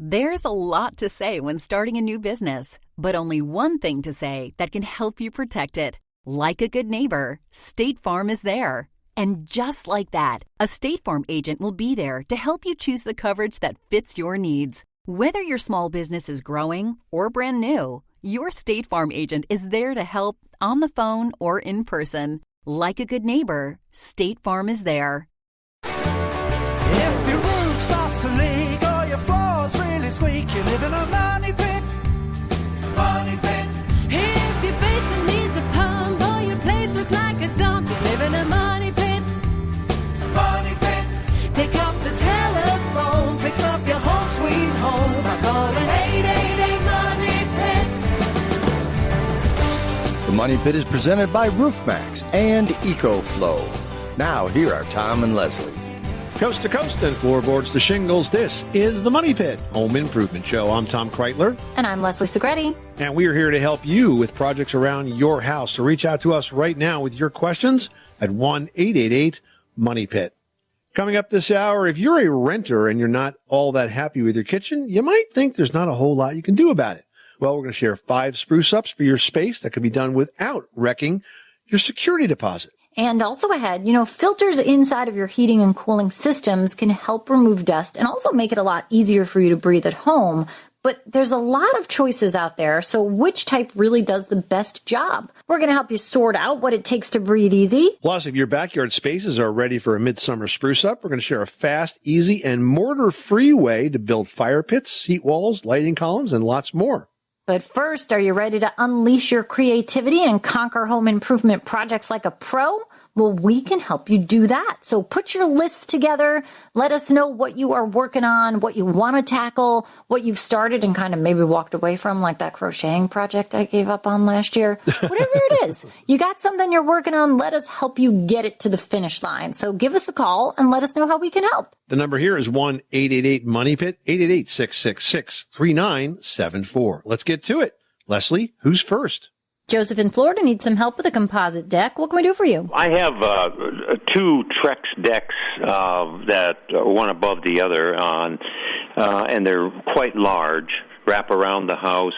There's a lot to say when starting a new business, but only one thing to say that can help you protect it. Like a good neighbor, State Farm is there. And just like that, a State Farm agent will be there to help you choose the coverage that fits your needs. Whether your small business is growing or brand new, your State Farm agent is there to help on the phone or in person. Like a good neighbor, State Farm is there. If your roof starts to leak or your floor's really squeak, you live in a money pit. Money pit. If your basement needs a pump or your place looks like a dump, you live in a money pit. Money pit. Pick up the telephone, fix up your home sweet home by calling 888 Money Pit. The Money Pit is presented by RoofMax and EcoFlow. Now, here are Tom and Leslie. Coast to coast and floorboards to shingles, this is the Money Pit Home Improvement Show. I'm Tom Kreitler. And I'm Leslie Segretti. And we are here to help you with projects around your house. So reach out to us right now with your questions at 1-888-MONEY-PIT. Coming up this hour, if you're a renter and you're not all that happy with your kitchen, you might think there's not a whole lot you can do about it. Well, we're going to share 5 spruce-ups for your space that can be done without wrecking your security deposit. And also ahead, filters inside of your heating and cooling systems can help remove dust and also make it a lot easier for you to breathe at home. But there's a lot of choices out there, so which type really does the best job? We're going to help you sort out what it takes to breathe easy. Plus, if your backyard spaces are ready for a midsummer spruce up, we're going to share a fast, easy, and mortar-free way to build fire pits, seat walls, lighting columns, and lots more. But first, are you ready to unleash your creativity and conquer home improvement projects like a pro? Well, we can help you do that. So put your lists together. Let us know what you are working on, what you want to tackle, what you've started and kind of maybe walked away from, like that crocheting project I gave up on last year. Whatever it is, you got something you're working on, let us help you get it to the finish line. So give us a call and let us know how we can help. The number here is 1-888-MONEY-PIT, 888-666-3974. Let's get to it. Leslie, who's first? Joseph in Florida needs some help with a composite deck. What can we do for you? I have 2 Trex decks that are one above the other and they're quite large, wrap around the house.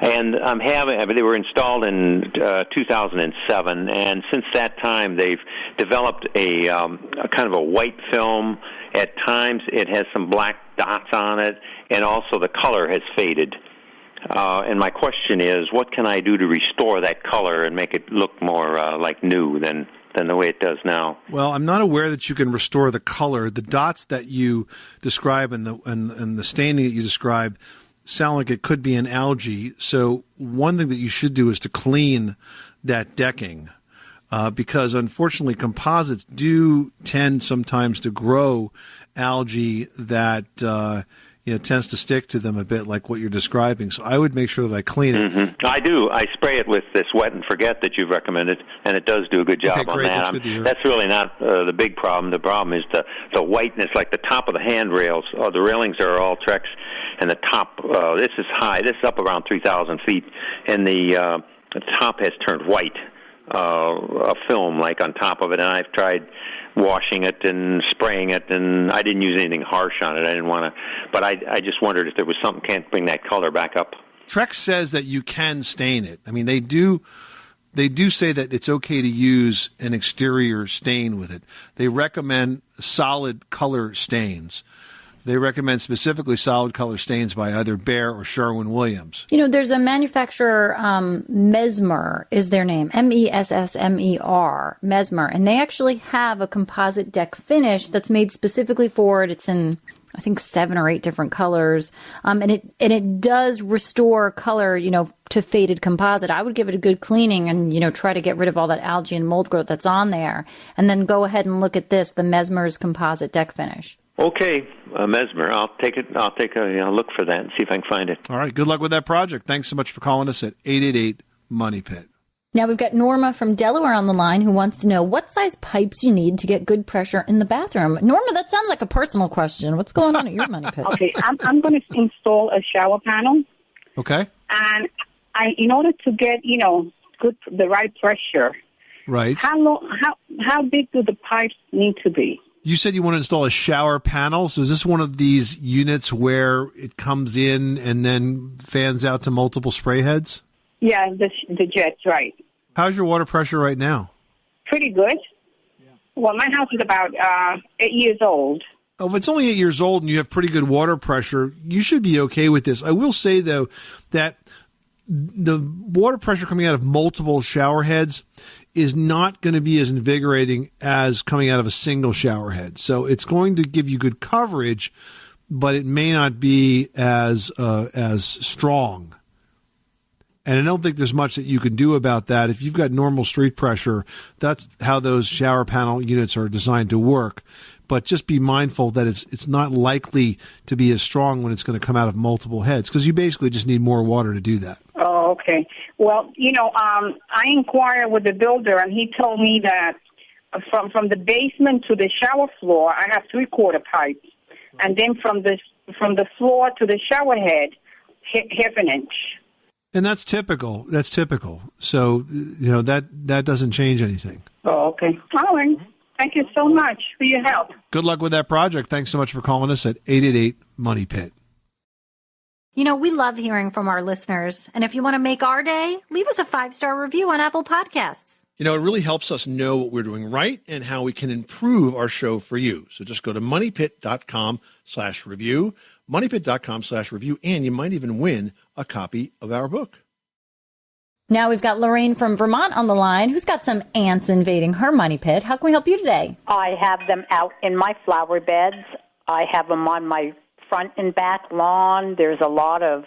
And they were installed in 2007, and since that time they've developed a kind of a white film. At times it has some black dots on it, and also the color has faded. And my question is, what can I do to restore that color and make it look more like new than the way it does now? Well, I'm not aware that you can restore the color. The dots that you describe and the staining that you describe sound like it could be an algae. So one thing that you should do is to clean that decking. Because unfortunately composites do tend sometimes to grow algae that tends to stick to them a bit, like what you're describing. So I would make sure that I clean it. Mm-hmm. I do. I spray it with this wet and forget that you've recommended, and it does do a good job on that. That's good to hear. That's really not the big problem. The problem is the whiteness, like the top of the handrails. The railings are all Trex, and the top, this is high. This is up around 3,000 feet, and the top has turned white. A film like on top of it, and I've tried washing it and spraying it, and I didn't use anything harsh on it. I didn't want to, but I just wondered if there was something can't bring that color back up. Trex says that you can stain it. I mean, they do say that it's okay to use an exterior stain with it. They recommend solid color stains. They recommend specifically solid color stains by either Behr or Sherwin-Williams. There's a manufacturer, Mesmer is their name, Messmer, Mesmer, and they actually have a composite deck finish that's made specifically for it. It's in, I think, 7 or 8 different colors, and it does restore color, to faded composite. I would give it a good cleaning and, try to get rid of all that algae and mold growth that's on there, and then go ahead and look at this, the Mesmer's composite deck finish. Okay, Mesmer. I'll take it. I'll take a look for that and see if I can find it. All right. Good luck with that project. Thanks so much for calling us at 888-MONEY-PIT. Now we've got Norma from Delaware on the line who wants to know what size pipes you need to get good pressure in the bathroom. Norma, that sounds like a personal question. What's going on at your Money Pit? Okay, I'm going to install a shower panel. Okay. And in order to get, the right pressure. Right. How big do the pipes need to be? You said you want to install a shower panel. So is this one of these units where it comes in and then fans out to multiple spray heads? Yeah, the jets, right. How's your water pressure right now? Pretty good. Well, my house is about 8 years old. Oh, if it's only 8 years old and you have pretty good water pressure, you should be okay with this. I will say, though, that the water pressure coming out of multiple shower heads is not going to be as invigorating as coming out of a single shower head. So it's going to give you good coverage, but it may not be as strong. And I don't think there's much that you can do about that. If you've got normal street pressure, that's how those shower panel units are designed to work. But just be mindful that it's not likely to be as strong when it's going to come out of multiple heads, because you basically just need more water to do that. Oh, okay. Well, I inquired with the builder, and he told me that from the basement to the shower floor, I have 3/4 pipes, and then from the floor to the shower head, half an inch. And that's typical. That's typical. So, that doesn't change anything. Oh, okay. All right. Thank you so much for your help. Good luck with that project. Thanks so much for calling us at 888-MONEY-PIT. We love hearing from our listeners. And if you want to make our day, leave us a 5-star review on Apple Podcasts. It really helps us know what we're doing right and how we can improve our show for you. So just go to moneypit.com/review, moneypit.com/review, and you might even win a copy of our book. Now we've got Lorraine from Vermont on the line, who's got some ants invading her money pit. How can we help you today? I have them out in my flower beds. I have them on my front and back lawn. There's a lot of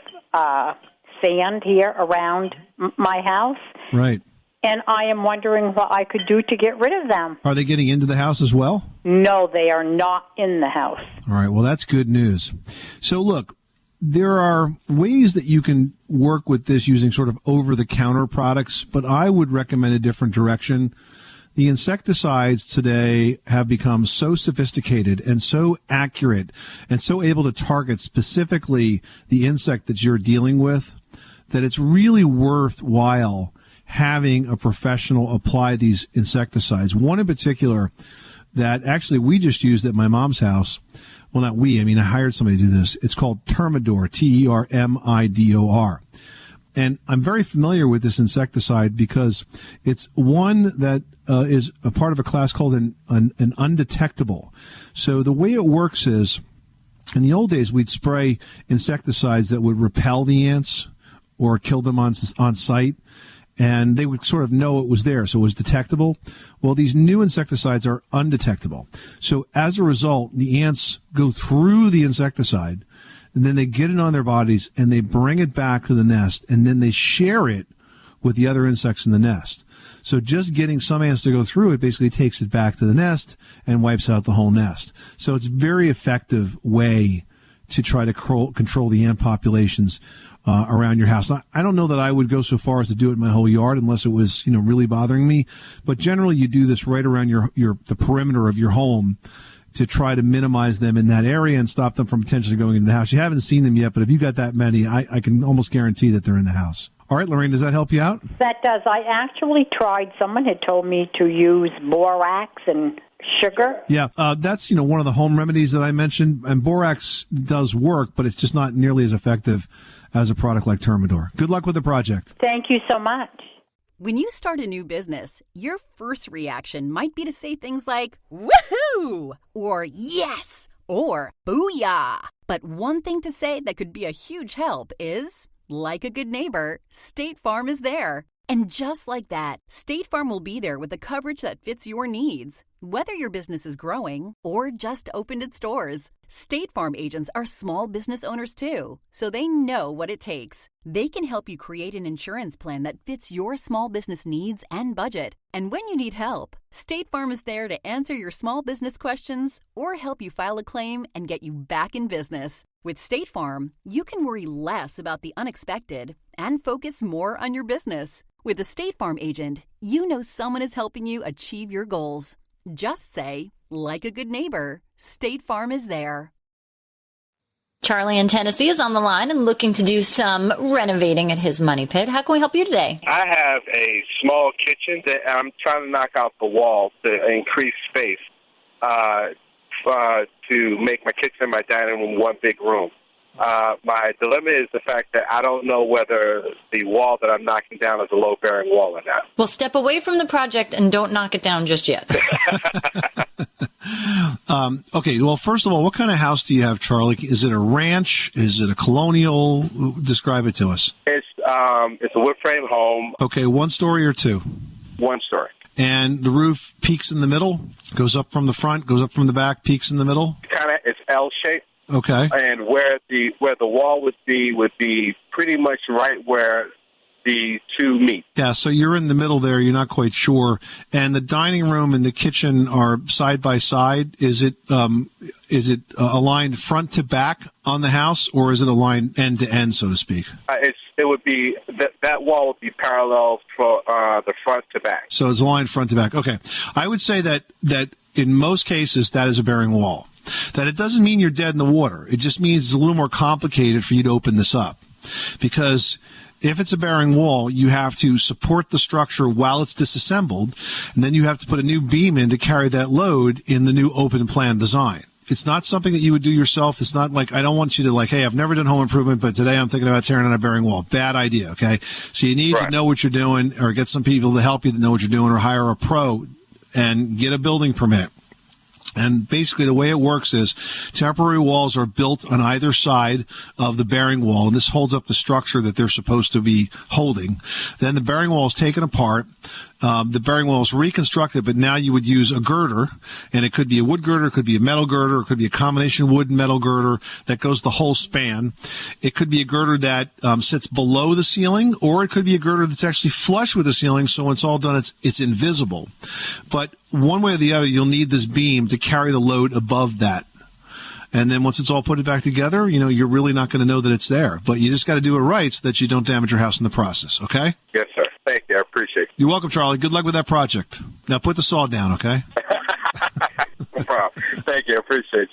sand here around my house. Right. And I am wondering what I could do to get rid of them. Are they getting into the house as well? No, they are not in the house. All right. Well, that's good news. So, look, there are ways that you can work with this using sort of over-the-counter products, but I would recommend a different direction. The insecticides today have become so sophisticated and so accurate and so able to target specifically the insect that you're dealing with that it's really worthwhile having a professional apply these insecticides. One in particular that actually we just used at my mom's house. Well, not we. I hired somebody to do this. It's called Termidor, Termidor. And I'm very familiar with this insecticide because it's one that is a part of a class called an undetectable. So the way it works is, in the old days, we'd spray insecticides that would repel the ants or kill them on site, and they would sort of know it was there, so it was detectable. Well, these new insecticides are undetectable. So as a result, the ants go through the insecticide, and then they get it on their bodies, and they bring it back to the nest, and then they share it with the other insects in the nest. So just getting some ants to go through it basically takes it back to the nest and wipes out the whole nest. So it's a very effective way to try to control the ant populations around your house. Now, I don't know that I would go so far as to do it in my whole yard unless it was, really bothering me. But generally, you do this right around the perimeter of your home to try to minimize them in that area and stop them from potentially going into the house. You haven't seen them yet, but if you got that many, I can almost guarantee that they're in the house. All right, Lorraine, does that help you out? That does. I actually tried. Someone had told me to use borax and sugar. Yeah, that's one of the home remedies that I mentioned, and borax does work, but it's just not nearly as effective as a product like Termidor. Good luck with the project. Thank you so much. When you start a new business, your first reaction might be to say things like, woohoo, or yes, or booyah. But one thing to say that could be a huge help is, like a good neighbor, State Farm is there. And just like that, State Farm will be there with the coverage that fits your needs. Whether your business is growing or just opened its doors, State Farm agents are small business owners too, so they know what it takes. They can help you create an insurance plan that fits your small business needs and budget. And when you need help, State Farm is there to answer your small business questions or help you file a claim and get you back in business. With State Farm, you can worry less about the unexpected and focus more on your business. With a State Farm agent, you know someone is helping you achieve your goals. Just say, like a good neighbor, State Farm is there. Charlie in Tennessee is on the line and looking to do some renovating at his money pit. How can we help you today? I have a small kitchen that I'm trying to knock out the wall to increase space. to make my kitchen and my dining room one big room. My dilemma is the fact that I don't know whether the wall that I'm knocking down is a load-bearing wall or not. Well, step away from the project and don't knock it down just yet. Okay, well, first of all, what kind of house do you have, Charlie? Is it a ranch? Is it a colonial? Describe it to us. It's a wood frame home. Okay, one story or two? One story. And the roof peaks in the middle, goes up from the front, goes up from the back, peaks in the middle? It's L-shaped. Okay. And where the wall would be pretty much right where the two meet. Yeah, so you're in the middle there. You're not quite sure. And the dining room and the kitchen are side by side. Is it aligned front to back on the house, or is it aligned end to end, so to speak? It would be that wall would be parallel for the front to back. So it's aligned front to back. Okay, I would say that in most cases that is a bearing wall. That it doesn't mean you're dead in the water. It just means it's a little more complicated for you to open this up, because if it's a bearing wall, you have to support the structure while it's disassembled, and then you have to put a new beam in to carry that load in the new open plan design. It's not something that you would do yourself. It's not like, I don't want you to hey, I've never done home improvement, but today I'm thinking about tearing down a bearing wall. Bad idea, okay? So you need to know what you're doing, or get some people to help you that know what you're doing, or hire a pro and get a building permit. And basically the way it works is temporary walls are built on either side of the bearing wall, and this holds up the structure that they're supposed to be holding. Then the bearing wall is taken apart. The bearing wall is reconstructed, but now you would use a girder, and it could be a wood girder, it could be a metal girder, it could be a combination wood and metal girder that goes the whole span. It could be a girder that sits below the ceiling, or it could be a girder that's actually flush with the ceiling, so when it's all done, it's invisible. But one way or the other, you'll need this beam to carry the load above that. And then once it's all put back together, you're really not going to know that it's there. But you just got to do it right so that you don't damage your house in the process, okay? Yes, sir. Thank you. I appreciate it. You're welcome, Charlie. Good luck with that project. Now put the saw down, okay? No problem. Thank you. I appreciate it.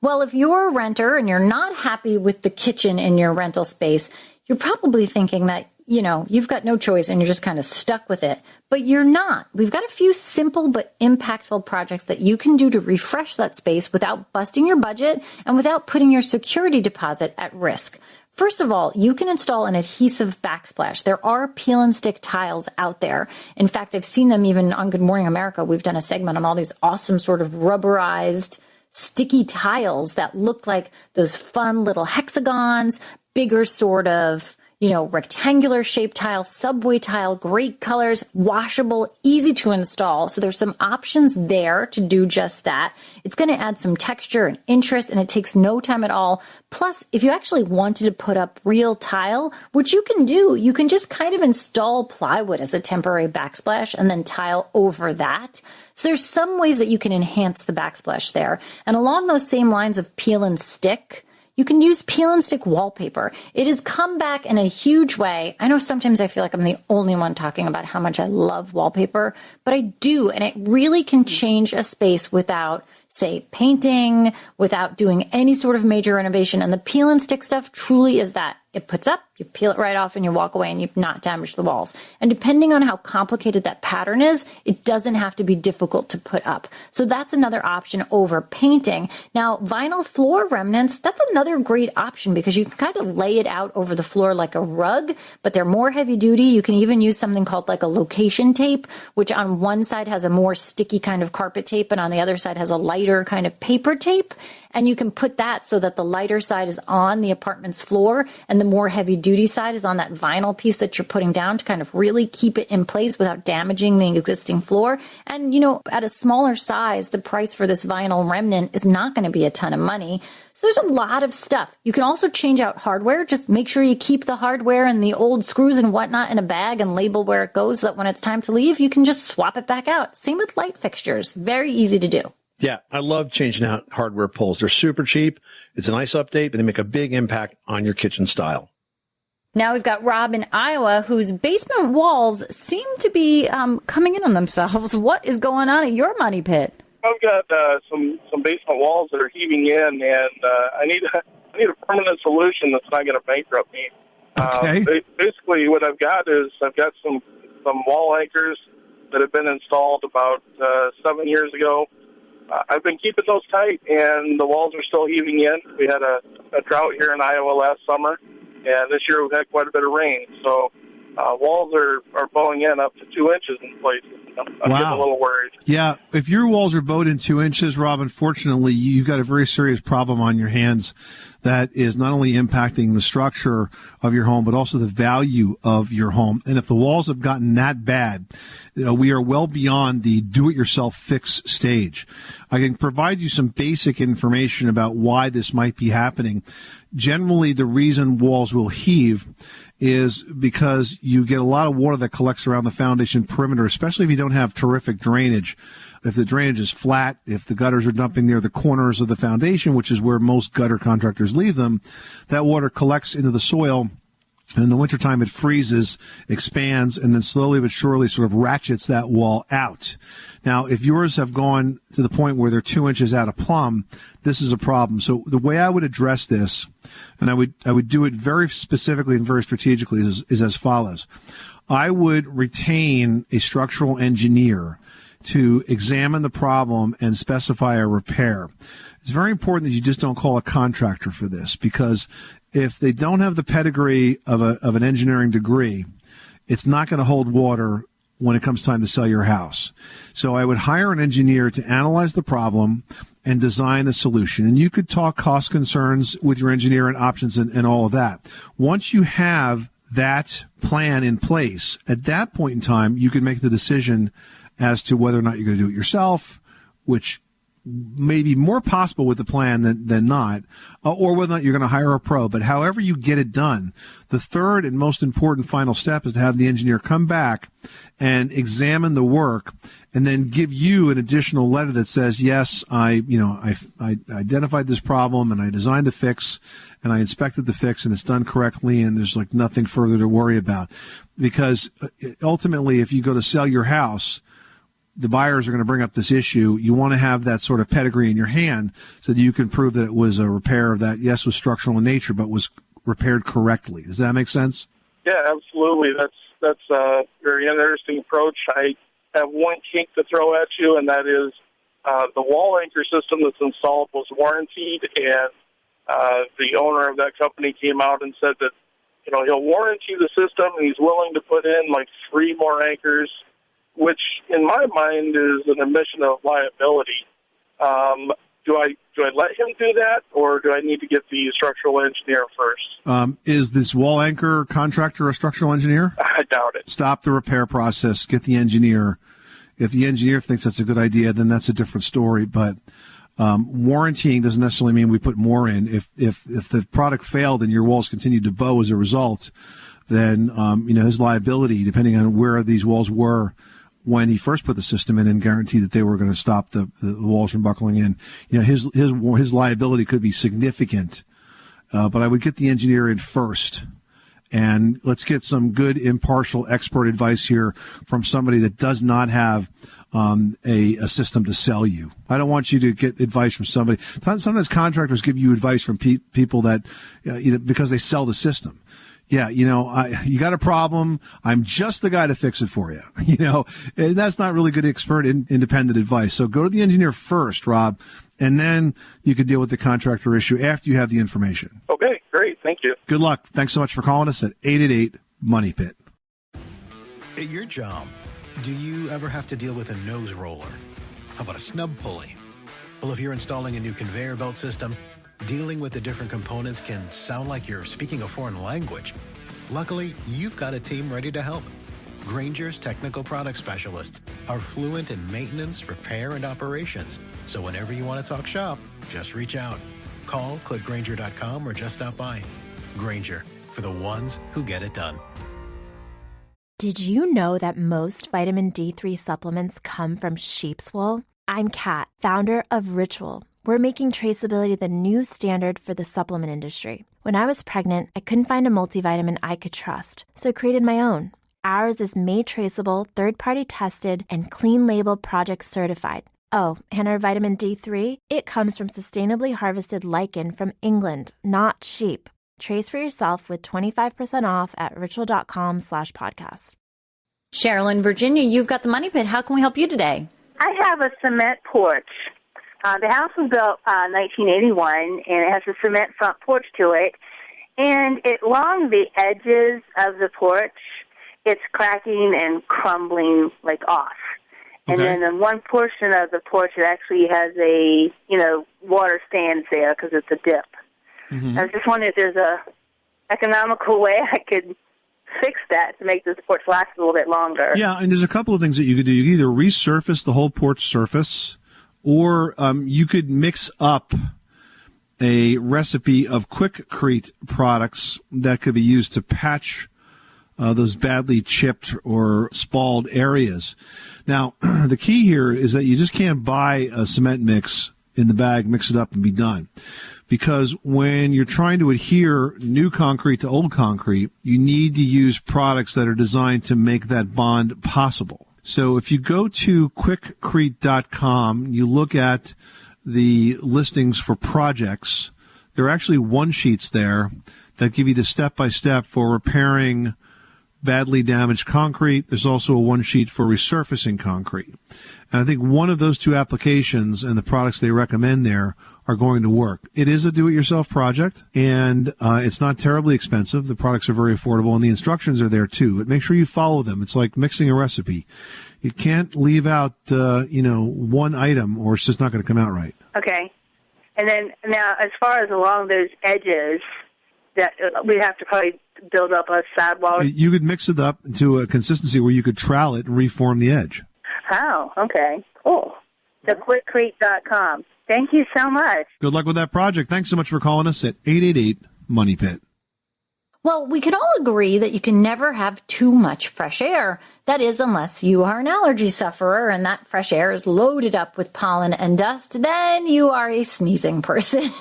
Well, if you're a renter and you're not happy with the kitchen in your rental space, you're probably thinking that, you've got no choice and you're just kind of stuck with it. But you're not. We've got a few simple but impactful projects that you can do to refresh that space without busting your budget and without putting your security deposit at risk. First of all, you can install an adhesive backsplash. There are peel and stick tiles out there. In fact, I've seen them even on Good Morning America. We've done a segment on all these awesome sort of rubberized sticky tiles that look like those fun little hexagons, bigger sort of, rectangular shaped tile, subway tile, great colors, washable, easy to install. So there's some options there to do just that. It's going to add some texture and interest, and it takes no time at all. Plus, if you actually wanted to put up real tile, which you can do, you can just kind of install plywood as a temporary backsplash and then tile over that. So there's some ways that you can enhance the backsplash there. And along those same lines of peel and stick, you can use peel and stick wallpaper. It has come back in a huge way. I know sometimes I feel like I'm the only one talking about how much I love wallpaper, but I do, and it really can change a space without, say, painting, without doing any sort of major renovation. And the peel and stick stuff truly is that. It puts up, you peel it right off, and you walk away, and you've not damaged the walls. And depending on how complicated that pattern is, it doesn't have to be difficult to put up. So that's another option over painting. Now, vinyl floor remnants, that's another great option because you can kind of lay it out over the floor like a rug, but they're more heavy duty. You can even use something called like a location tape, which on one side has a more sticky kind of carpet tape, and on the other side has a lighter kind of paper tape. And you can put that so that the lighter side is on the apartment's floor and the more heavy duty side is on that vinyl piece that you're putting down to kind of really keep it in place without damaging the existing floor. And, at a smaller size, the price for this vinyl remnant is not going to be a ton of money. So there's a lot of stuff. You can also change out hardware. Just make sure you keep the hardware and the old screws and whatnot in a bag and label where it goes so that when it's time to leave, you can just swap it back out. Same with light fixtures. Very easy to do. Yeah, I love changing out hardware pulls. They're super cheap. It's a nice update, but they make a big impact on your kitchen style. Now we've got Rob in Iowa, whose basement walls seem to be coming in on themselves. What is going on at your money pit? I've got some basement walls that are heaving in, and I need a permanent solution that's not going to bankrupt me. Okay. Basically, what I've got some wall anchors that have been installed about 7 years ago. I've been keeping those tight, and the walls are still heaving in. We had a drought here in Iowa last summer, and this year we've had quite a bit of rain. So walls are bowing in up to 2 inches in places. I'm getting a little worried. Yeah, if your walls are bowed in 2 inches, Rob, unfortunately, you've got a very serious problem on your hands that is not only impacting the structure of your home, but also the value of your home. And if the walls have gotten that bad, we are well beyond the do-it-yourself fix stage. I can provide you some basic information about why this might be happening. Generally, the reason walls will heave is because you get a lot of water that collects around the foundation perimeter, especially if you don't have terrific drainage. If the drainage is flat, if the gutters are dumping near the corners of the foundation, which is where most gutter contractors leave them, that water collects into the soil. And in the wintertime, it freezes, expands, and then slowly but surely sort of ratchets that wall out. Now, if yours have gone to the point where they're 2 inches out of plumb, this is a problem. So the way I would address this, and I would do it very specifically and very strategically, is as follows. I would retain a structural engineer to examine the problem and specify a repair. It's very important that you just don't call a contractor for this, because if they don't have the pedigree of an engineering degree, it's not going to hold water when it comes time to sell your house. So I would hire an engineer to analyze the problem and design the solution. And you could talk cost concerns with your engineer and options and all of that. Once you have that plan in place, at that point in time, you can make the decision as to whether or not you're going to do it yourself, which may be more possible with the plan than not, or whether or not you're going to hire a pro. But however you get it done, the third and most important final step is to have the engineer come back and examine the work and then give you an additional letter that says, yes, I identified this problem and I designed a fix and I inspected the fix and it's done correctly and there's like nothing further to worry about. Because ultimately, if you go to sell your house, the buyers are going to bring up this issue. You want to have that sort of pedigree in your hand so that you can prove that it was a repair that, yes, was structural in nature, but was repaired correctly. Does that make sense? Yeah, absolutely. That's a very interesting approach. I have one kink to throw at you, and that is the wall anchor system that's installed was warrantied, and the owner of that company came out and said that, he'll warranty the system, and he's willing to put in like 3 more anchors, which in my mind is an admission of liability. Do I let him do that, or do I need to get the structural engineer first? Is this wall anchor contractor a structural engineer? I doubt it. Stop the repair process. Get the engineer. If the engineer thinks that's a good idea, then that's a different story. But warrantying doesn't necessarily mean we put more in. If the product failed and your walls continued to bow as a result, then his liability, depending on where these walls were when he first put the system in and guaranteed that they were going to stop the walls from buckling in, his liability could be significant. But I would get the engineer in first. And let's get some good, impartial, expert advice here from somebody that does not have a system to sell you. I don't want you to get advice from somebody. Sometimes contractors give you advice from people that, because they sell the system. Yeah, you got a problem. I'm just the guy to fix it for you. And that's not really good expert independent advice. So go to the engineer first, Rob, and then you can deal with the contractor issue after you have the information. Okay, great. Thank you. Good luck. Thanks so much for calling us at 888-MONEY-PIT. At your job, do you ever have to deal with a nose roller? How about a snub pulley? Well, if you're installing a new conveyor belt system, dealing with the different components can sound like you're speaking a foreign language. Luckily, you've got a team ready to help. Grainger's technical product specialists are fluent in maintenance, repair, and operations. So whenever you want to talk shop, just reach out. Call, click Grainger.com, or just stop by. Grainger, for the ones who get it done. Did you know that most vitamin D3 supplements come from sheep's wool? I'm Kat, founder of Ritual. We're making traceability the new standard for the supplement industry. When I was pregnant, I couldn't find a multivitamin I could trust, so I created my own. Ours is made traceable, third-party tested, and clean label project certified. Oh, and our vitamin D3? It comes from sustainably harvested lichen from England, not sheep. Trace for yourself with 25% off at ritual.com/podcast. Cheryl in Virginia, you've got the Money Pit. How can we help you today? I have a cement porch. The house was built 1981, and it has a cement front porch to it. And along the edges of the porch, it's cracking and crumbling off. And then in one portion of the porch, it actually has a water stands there because it's a dip. Mm-hmm. I was just wondering if there's a economical way I could fix that to make this porch last a little bit longer. Yeah, and there's a couple of things that you could do. You could either resurface the whole porch surface, or you could mix up a recipe of Quickcrete products that could be used to patch those badly chipped or spalled areas. Now, the key here is that you just can't buy a cement mix in the bag, mix it up, and be done. Because when you're trying to adhere new concrete to old concrete, you need to use products that are designed to make that bond possible. So if you go to quickcrete.com, you look at the listings for projects, there are actually one-sheets there that give you the step-by-step for repairing badly damaged concrete. There's also a one-sheet for resurfacing concrete. And I think one of those two applications and the products they recommend there are going to work. It is a do-it-yourself project, and it's not terribly expensive. The products are very affordable, and the instructions are there too. But make sure you follow them. It's like mixing a recipe. You can't leave out, one item, or it's just not going to come out right. Okay. And then now, as far as along those edges, that we have to probably build up a sidewall. You could mix it up to a consistency where you could trowel it and reform the edge. Oh, okay. Cool. So quickcrete.com. Thank you so much. Good luck with that project. Thanks so much for calling us at 888-MONEY-PIT. Well, we can all agree that you can never have too much fresh air. That is, unless you are an allergy sufferer and that fresh air is loaded up with pollen and dust, then you are a sneezing person.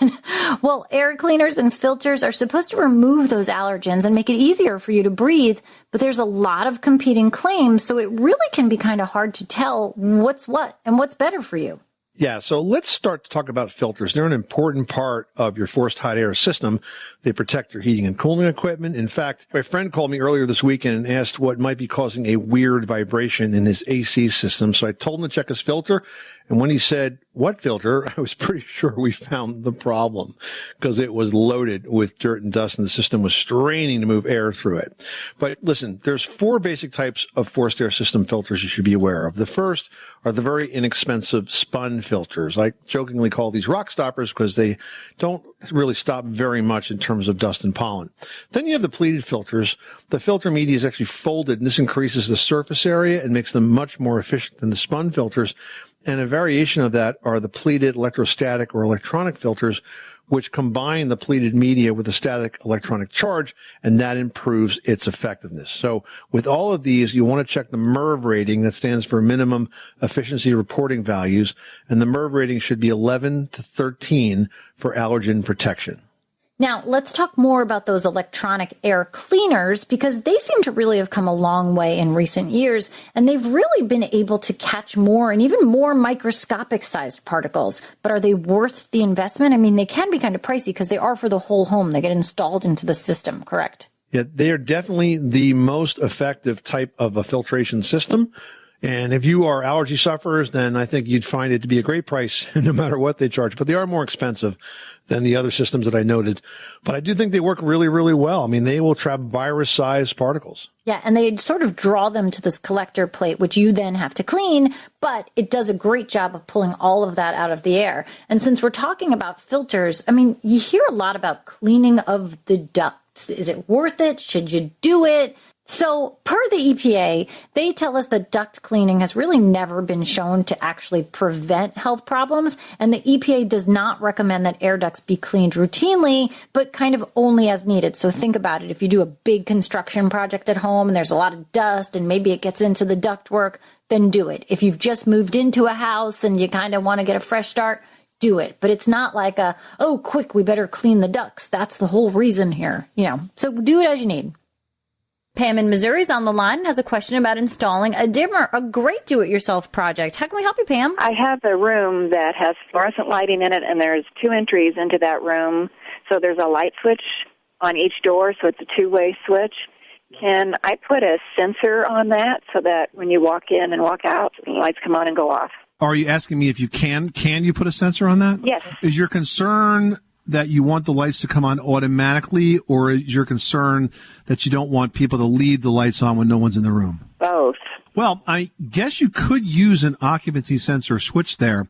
Well, air cleaners and filters are supposed to remove those allergens and make it easier for you to breathe, but there's a lot of competing claims, so it really can be kind of hard to tell what's what and what's better for you. Yeah, so let's start to talk about filters. They're an important part of your forced hot air system. They protect your heating and cooling equipment. In fact, my friend called me earlier this weekend and asked what might be causing a weird vibration in his AC system. So I told him to check his filter. And when he said, what filter, I was pretty sure we found the problem because it was loaded with dirt and dust and the system was straining to move air through it. But listen, there's 4 basic types of forced air system filters you should be aware of. The first are the very inexpensive spun filters. I jokingly call these rock stoppers because they don't really stop very much in terms of dust and pollen. Then you have the pleated filters. The filter media is actually folded, and this increases the surface area and makes them much more efficient than the spun filters. And a variation of that are the pleated electrostatic or electronic filters, which combine the pleated media with a static electronic charge, and that improves its effectiveness. So with all of these, you want to check the MERV rating. That stands for minimum efficiency reporting values, and the MERV rating should be 11 to 13 for allergen protection. Now, let's talk more about those electronic air cleaners because they seem to really have come a long way in recent years, and they've really been able to catch more and even more microscopic sized particles. But are they worth the investment? I mean, they can be kind of pricey because they are for the whole home. They get installed into the system, correct? Yeah, they are definitely the most effective type of a filtration system. And if you are allergy sufferers, then I think you'd find it to be a great price no matter what they charge. But they are more expensive than the other systems that I noted. But I do think they work really, really well. I mean, they will trap virus-sized particles. Yeah, and they sort of draw them to this collector plate, which you then have to clean, but it does a great job of pulling all of that out of the air. And since we're talking about filters, I mean, you hear a lot about cleaning of the ducts. Is it worth it? Should you do it? So per the EPA, they tell us that duct cleaning has really never been shown to actually prevent health problems. And the EPA does not recommend that air ducts be cleaned routinely, but kind of only as needed. So think about it. If you do a big construction project at home and there's a lot of dust and maybe it gets into the ductwork, then do it. If you've just moved into a house and you kind of want to get a fresh start, do it. But it's not like quick, we better clean the ducts. That's the whole reason here, So do it as you need. Pam in Missouri is on the line and has a question about installing a dimmer, a great do-it-yourself project. How can we help you, Pam? I have a room that has fluorescent lighting in it, and there's 2 entries into that room. So there's a light switch on each door, so it's a 2-way switch. Can I put a sensor on that so that when you walk in and walk out, the lights come on and go off? Are you asking me if you can you put a sensor on that? Yes. Is your concern that you want the lights to come on automatically, or is your concern that you don't want people to leave the lights on when no one's in the room? Both. Well, I guess you could use an occupancy sensor switch there,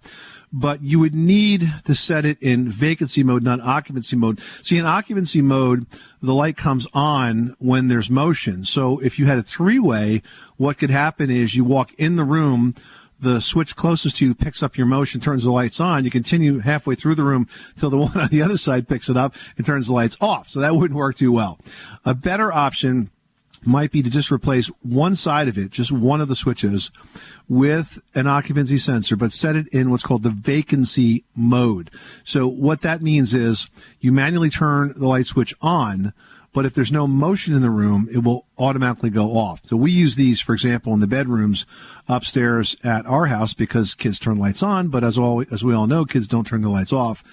but you would need to set it in vacancy mode, not occupancy mode. See, in occupancy mode, the light comes on when there's motion. So if you had a three-way, what could happen is you walk in the room, the switch closest to you picks up your motion, turns the lights on. You continue halfway through the room till the one on the other side picks it up and turns the lights off. So that wouldn't work too well. A better option might be to just replace one side of it, just one of the switches, with an occupancy sensor, but set it in what's called the vacancy mode. So what that means is you manually turn the light switch on, but if there's no motion in the room, it will automatically go off. So we use these, for example, in the bedrooms upstairs at our house because kids turn lights on, but as we all know, kids don't turn the lights off.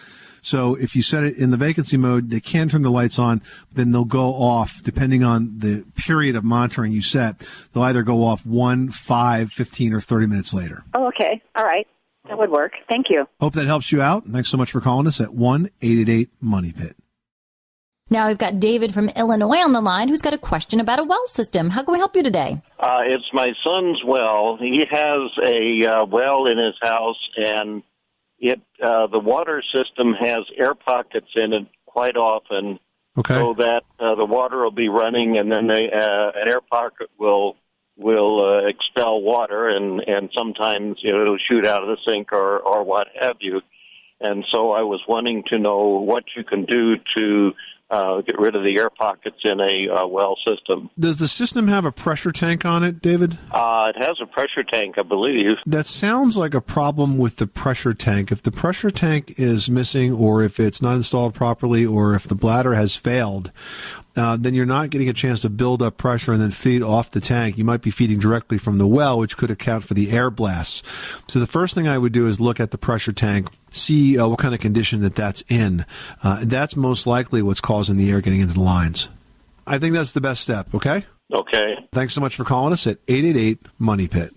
So if you set it in the vacancy mode, they can turn the lights on, then they'll go off depending on the period of monitoring you set. They'll either go off 1, 5, 15, or 30 minutes later. Oh, okay. All right. That would work. Thank you. Hope that helps you out. Thanks so much for calling us at 1-888-MONEY-PIT. Now we've got David from Illinois on the line who's got a question about a well system. How can we help you today? It's my son's well. He has a well in his house, and the water system has air pockets in it quite often, so that the water will be running, and then an air pocket will expel water, and sometimes it'll shoot out of the sink or what have you. And so I was wanting to know what you can do to get rid of the air pockets in a well system. Does the system have a pressure tank on it, David? It has a pressure tank, I believe. That sounds like a problem with the pressure tank. If the pressure tank is missing, or if it's not installed properly, or if the bladder has failed, then you're not getting a chance to build up pressure and then feed off the tank. You might be feeding directly from the well, which could account for the air blasts. So the first thing I would do is look at the pressure tank, see what kind of condition that's in. That's most likely what's causing the air getting into the lines. I think that's the best step, okay? Okay. Thanks so much for calling us at 888-MONEY-PIT.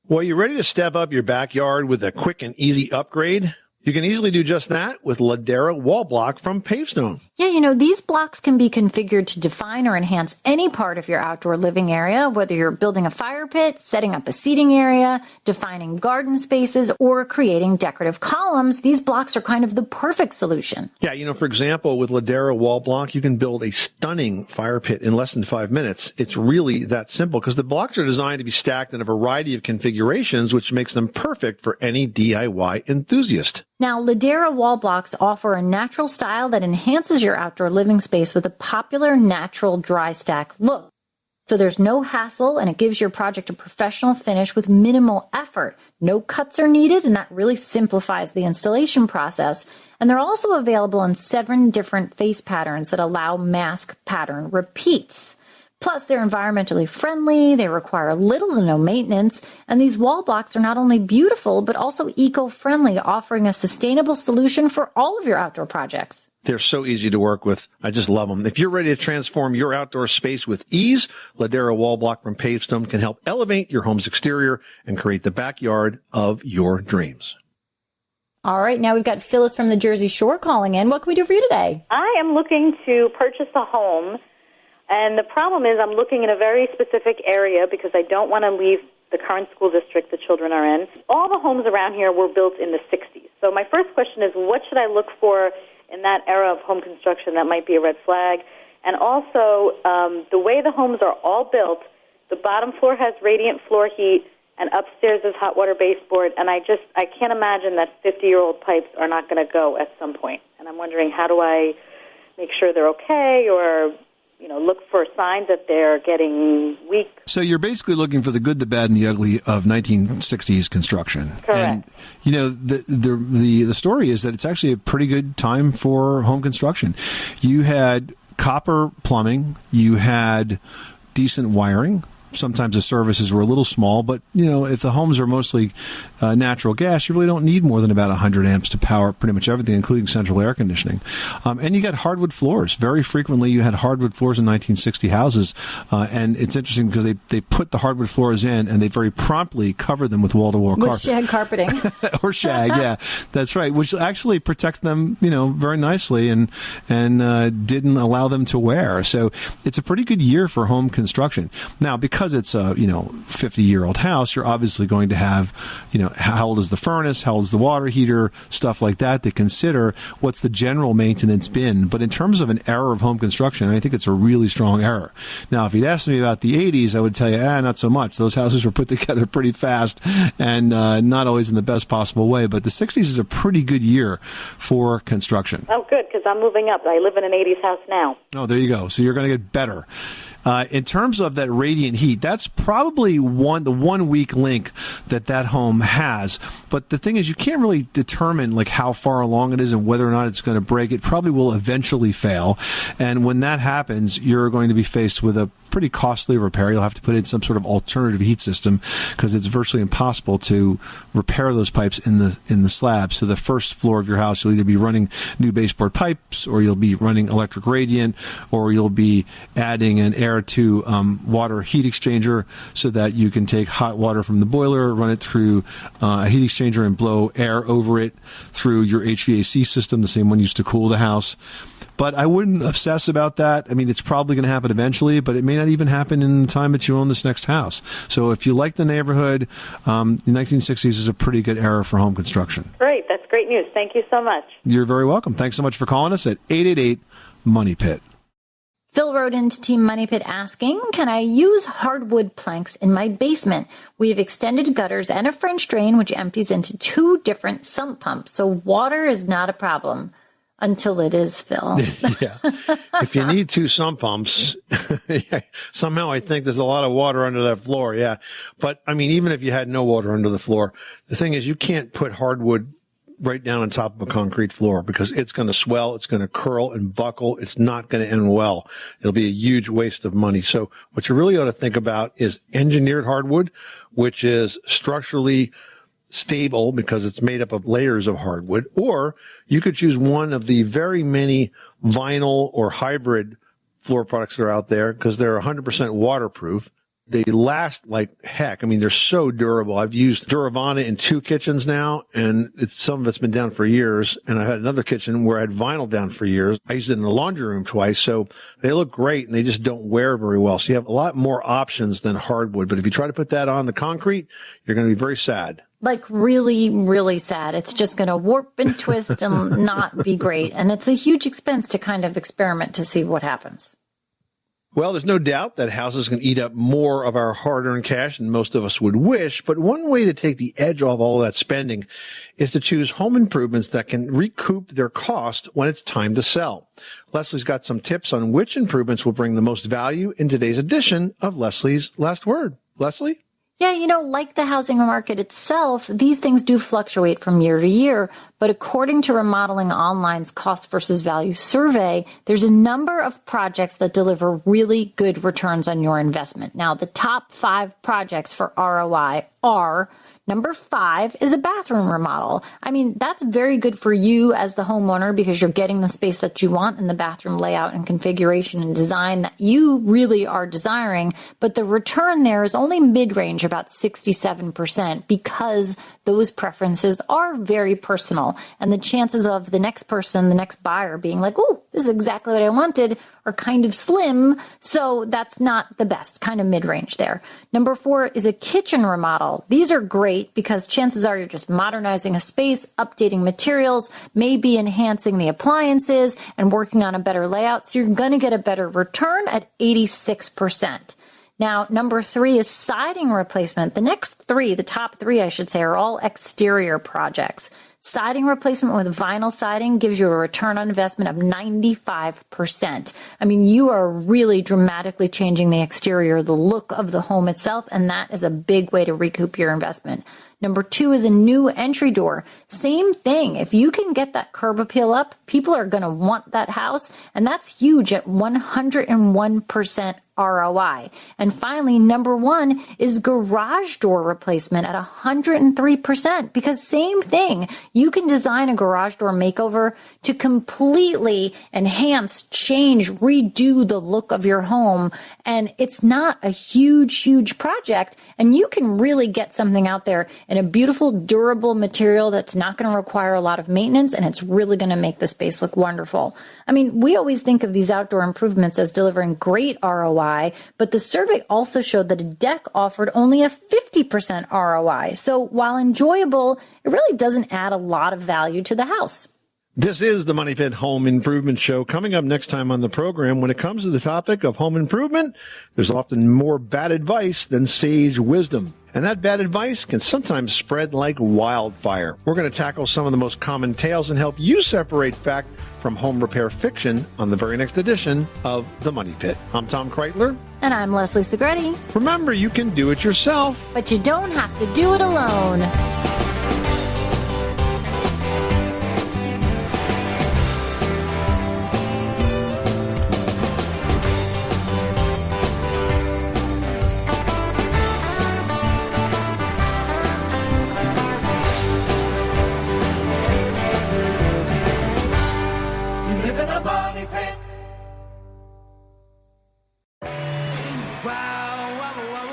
Well, you ready to step up your backyard with a quick and easy upgrade? You can easily do just that with Ladera Wall Block from Pavestone. Yeah, these blocks can be configured to define or enhance any part of your outdoor living area, whether you're building a fire pit, setting up a seating area, defining garden spaces, or creating decorative columns. These blocks are kind of the perfect solution. Yeah, for example, with Ladera Wall Block, you can build a stunning fire pit in less than 5 minutes. It's really that simple because the blocks are designed to be stacked in a variety of configurations, which makes them perfect for any DIY enthusiast. Now, Ladera wall blocks offer a natural style that enhances your outdoor living space with a popular natural dry stack look. So there's no hassle, and it gives your project a professional finish with minimal effort. No cuts are needed, and that really simplifies the installation process. And they're also available in 7 different face patterns that allow mask pattern repeats. Plus, they're environmentally friendly, they require little to no maintenance, and these wall blocks are not only beautiful, but also eco-friendly, offering a sustainable solution for all of your outdoor projects. They're so easy to work with. I just love them. If you're ready to transform your outdoor space with ease, Ladera Wall Block from Pavestone can help elevate your home's exterior and create the backyard of your dreams. All right, now we've got Phyllis from the Jersey Shore calling in. What can we do for you today? I am looking to purchase a home. And the problem is I'm looking in a very specific area because I don't want to leave the current school district the children are in. All the homes around here were built in the 60s. So my first question is, what should I look for in that era of home construction that might be a red flag? And also, the way the homes are all built, the bottom floor has radiant floor heat, and upstairs is hot water baseboard, and I can't imagine that 50-year-old pipes are not going to go at some point. And I'm wondering, how do I make sure they're okay, or look for signs that they're getting weak? So you're basically looking for the good, the bad, and the ugly of 1960s construction. Correct. And, the story is that it's actually a pretty good time for home construction. You had copper plumbing, you had decent wiring, sometimes the services were a little small, but if the homes are mostly natural gas, you really don't need more than about 100 amps to power pretty much everything, including central air conditioning. And you got hardwood floors. Very frequently, you had hardwood floors in 1960 houses, and it's interesting because they put the hardwood floors in, and they very promptly covered them with wall-to-wall carpet. With shag carpeting. Or shag, yeah, that's right, which actually protects them, very nicely and didn't allow them to wear. So it's a pretty good year for home construction. Now, because it's a 50-year-old house, you're obviously going to have how old is the furnace, how old is the water heater, stuff like that to consider. What's the general maintenance been? But in terms of an era of home construction, I think it's a really strong era. Now, if you'd asked me about the 80s, I would tell you, not so much. Those houses were put together pretty fast and not always in the best possible way. But the 60s is a pretty good year for construction. Oh, good, because I'm moving up. I live in an 80s house now. Oh, there you go. So you're going to get better. In terms of that radiant heat, that's probably the 1 weak link that home has. But the thing is, you can't really determine how far along it is and whether or not it's going to break. It probably will eventually fail. And when that happens, you're going to be faced with a pretty costly repair. You'll have to put in some sort of alternative heat system because it's virtually impossible to repair those pipes in the slab. So the first floor of your house, you'll either be running new baseboard pipes, or you'll be running electric radiant, or you'll be adding an air to water heat exchanger so that you can take hot water from the boiler, run it through a heat exchanger, and blow air over it through your HVAC system, the same one used to cool the house. But I wouldn't obsess about that. I mean, it's probably going to happen eventually, but it may not even happen in the time that you own this next house. So if you like the neighborhood, the 1960s is a pretty good era for home construction. Great. That's great news. Thank you so much. You're very welcome. Thanks so much for calling us at 888-MONEY-PIT. Phil wrote into Team Money Pit asking, can I use hardwood planks in my basement? We have extended gutters and a French drain, which empties into 2 different sump pumps. So water is not a problem. Until it is, Phil. Yeah. If you need 2 sump pumps, somehow I think there's a lot of water under that floor. Yeah. But I mean, even if you had no water under the floor, the thing is you can't put hardwood right down on top of a concrete floor because it's going to swell. It's going to curl and buckle. It's not going to end well. It'll be a huge waste of money. So what you really ought to think about is engineered hardwood, which is structurally stable because it's made up of layers of hardwood, or you could choose one of the very many vinyl or hybrid floor products that are out there because they're 100% waterproof. They last like heck. I mean, they're so durable. I've used Duravana in 2 kitchens now, and some of it's been down for years. And I had another kitchen where I had vinyl down for years. I used it in the laundry room twice. So they look great, and they just don't wear very well. So you have a lot more options than hardwood. But if you try to put that on the concrete, you're going to be very sad. Like really, really sad. It's just going to warp and twist and not be great. And it's a huge expense to kind of experiment to see what happens. Well, there's no doubt that houses can eat up more of our hard-earned cash than most of us would wish, but one way to take the edge off all of that spending is to choose home improvements that can recoup their cost when it's time to sell. Leslie's got some tips on which improvements will bring the most value in today's edition of Leslie's Last Word. Leslie? Yeah, like the housing market itself, these things do fluctuate from year to year. But according to Remodeling Online's cost versus value survey, there's a number of projects that deliver really good returns on your investment. Now, the top 5 projects for ROI are: number 5 is a bathroom remodel. I mean, that's very good for you as the homeowner because you're getting the space that you want in the bathroom layout and configuration and design that you really are desiring. But the return there is only mid-range, about 67%, because those preferences are very personal. And the chances of the next person, the next buyer being like, "Ooh, this is exactly what I wanted," are kind of slim. So that's not the best, kind of mid-range there. Number 4 is a kitchen remodel. These are great because chances are you're just modernizing a space, updating materials, maybe enhancing the appliances and working on a better layout. So you're going to get a better return at 86%. Now, number 3 is siding replacement. The next 3, the top 3, I should say, are all exterior projects. Siding replacement with vinyl siding gives you a return on investment of 95%. I mean, you are really dramatically changing the exterior, the look of the home itself, and that is a big way to recoup your investment. Number 2 is a new entry door. Same thing. If you can get that curb appeal up, people are going to want that house, and that's huge at 101% ROI. And finally, number 1 is garage door replacement at 103%, because same thing. You can design a garage door makeover to completely enhance, change, redo the look of your home. And it's not a huge project. And you can really get something out there in a beautiful, durable material that's not going to require a lot of maintenance, and it's really going to make the space look wonderful. I mean, we always think of these outdoor improvements as delivering great ROI, but the survey also showed that a deck offered only a 50% ROI. So while enjoyable, it really doesn't add a lot of value to the house. This is the Money Pit Home Improvement Show. Coming up next time on the program, when it comes to the topic of home improvement, there's often more bad advice than sage wisdom. And that bad advice can sometimes spread like wildfire. We're going to tackle some of the most common tales and help you separate fact from home repair fiction on the very next edition of The Money Pit. I'm Tom Kreitler. And I'm Leslie Segretti. Remember, you can do it yourself, but you don't have to do it alone.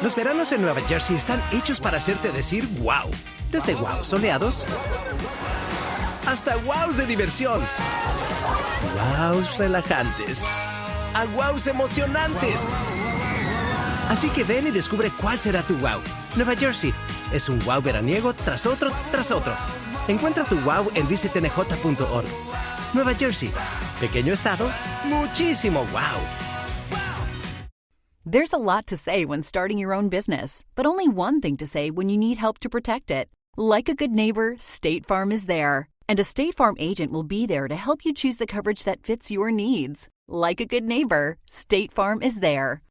Los veranos en Nueva Jersey están hechos para hacerte decir wow. Desde wow soleados hasta wows de diversión. Wows relajantes a wows emocionantes. Así que ven y descubre cuál será tu wow. Nueva Jersey es un wow veraniego tras otro. Encuentra tu wow en visitnj.org. Nueva Jersey, pequeño estado, muchísimo wow. There's a lot to say when starting your own business, but only one thing to say when you need help to protect it. Like a good neighbor, State Farm is there. And a State Farm agent will be there to help you choose the coverage that fits your needs. Like a good neighbor, State Farm is there.